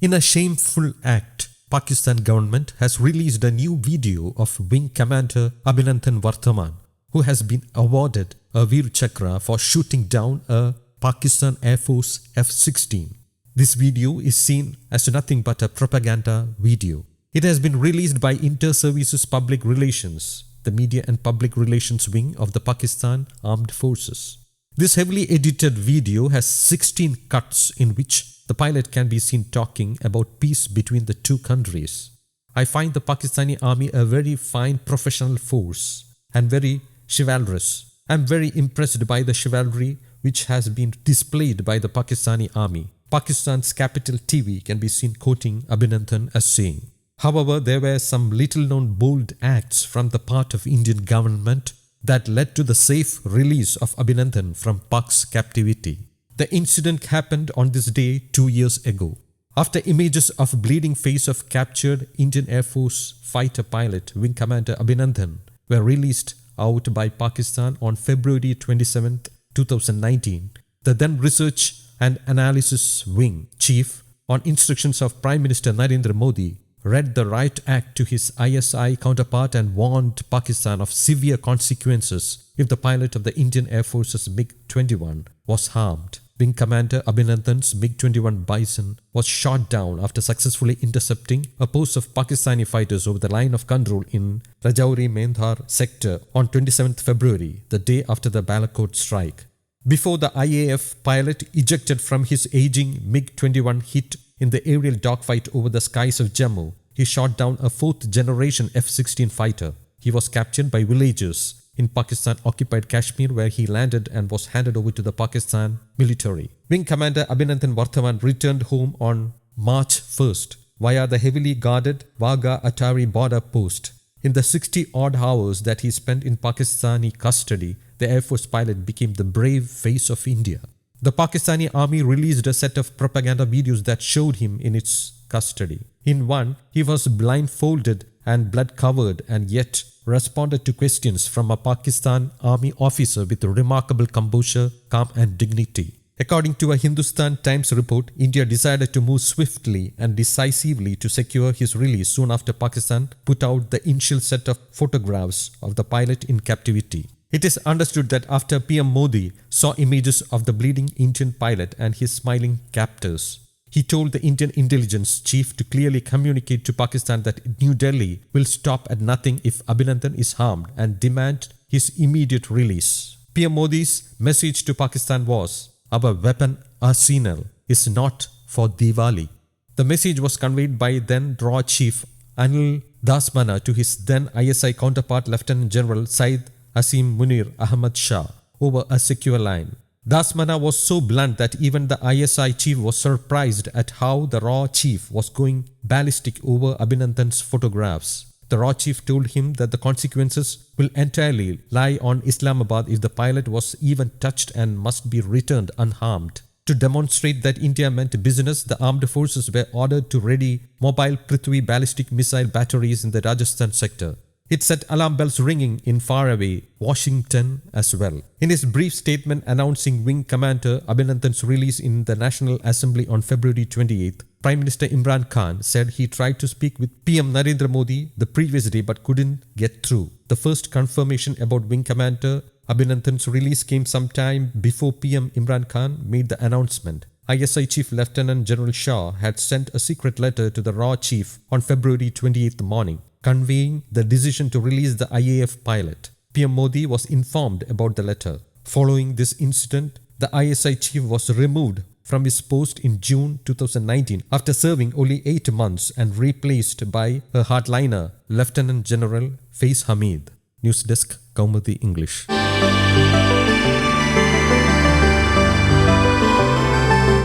In a shameful act, Pakistan government has released a new video of Wing Commander Abhinandan Varthaman, who has been awarded a Vir Chakra for shooting down a Pakistan Air Force F-16. This video is seen as nothing but a propaganda video. It has been released by Inter-Services Public Relations, the Media and Public Relations Wing of the Pakistan Armed Forces. This heavily edited video has 16 cuts in which the pilot can be seen talking about peace between the two countries. I find the Pakistani Army a very fine professional force and very chivalrous. I am very impressed by the chivalry which has been displayed by the Pakistani Army. Pakistan's capital TV can be seen quoting Abhinandan as saying, however, there were some little-known bold acts from the part of Indian government that led to the safe release of Abhinandan from Pak's captivity. The incident happened on this day 2 years ago. After images of bleeding face of captured Indian Air Force fighter pilot Wing Commander Abhinandan were released out by Pakistan on February 27, 2019, the then Research and Analysis Wing Chief, on instructions of Prime Minister Narendra Modi, read the Riot Act to his ISI counterpart and warned Pakistan of severe consequences if the pilot of the Indian Air Force's MiG-21 was harmed. Wing Commander Abhinandan's MiG-21 Bison was shot down after successfully intercepting a post of Pakistani fighters over the line of control in Rajouri-Mendhar sector on 27 February, the day after the Balakot strike. Before the IAF pilot ejected from his aging MiG-21 hit in the aerial dogfight over the skies of Jammu, he shot down a fourth-generation F-16 fighter. He was captured by villagers in Pakistan-occupied Kashmir, where he landed and was handed over to the Pakistan military. Wing Commander Abhinandan Varthaman returned home on March 1st via the heavily guarded Wagah Atari border post. In the 60-odd hours that he spent in Pakistani custody, the Air Force pilot became the brave face of India. The Pakistani Army released a set of propaganda videos that showed him in its custody. In one, he was blindfolded and blood-covered and yet responded to questions from a Pakistan Army officer with remarkable composure, calm and dignity. According to a Hindustan Times report, India decided to move swiftly and decisively to secure his release soon after Pakistan put out the initial set of photographs of the pilot in captivity. It is understood that after PM Modi saw images of the bleeding Indian pilot and his smiling captors, he told the Indian intelligence chief to clearly communicate to Pakistan that New Delhi will stop at nothing if Abhinandan is harmed and demand his immediate release. PM Modi's message to Pakistan was, "Our weapon arsenal is not for Diwali." The message was conveyed by then RAW Chief Anil Dasmana to his then ISI counterpart Lieutenant General Syed Asim Munir Ahmad Shah over a secure line. Dasmana was so blunt that even the ISI chief was surprised at how the RAW chief was going ballistic over Abhinandan's photographs. The RAW chief told him that the consequences will entirely lie on Islamabad if the pilot was even touched and must be returned unharmed. To demonstrate that India meant business, the armed forces were ordered to ready mobile Prithvi ballistic missile batteries in the Rajasthan sector. It set alarm bells ringing in faraway Washington as well. In his brief statement announcing Wing Commander Abhinandan's release in the National Assembly on February 28th, Prime Minister Imran Khan said he tried to speak with PM Narendra Modi the previous day but couldn't get through. The first confirmation about Wing Commander Abhinandan's release came sometime before PM Imran Khan made the announcement. ISI Chief Lieutenant General Shah had sent a secret letter to the RAW Chief on February 28th morning, conveying the decision to release the IAF pilot. PM Modi was informed about the letter. Following this incident, the ISI chief was removed from his post in June 2019 after serving only 8 months and replaced by a hardliner, Lieutenant General Faiz Hamid. News Desk, Kaumudi English.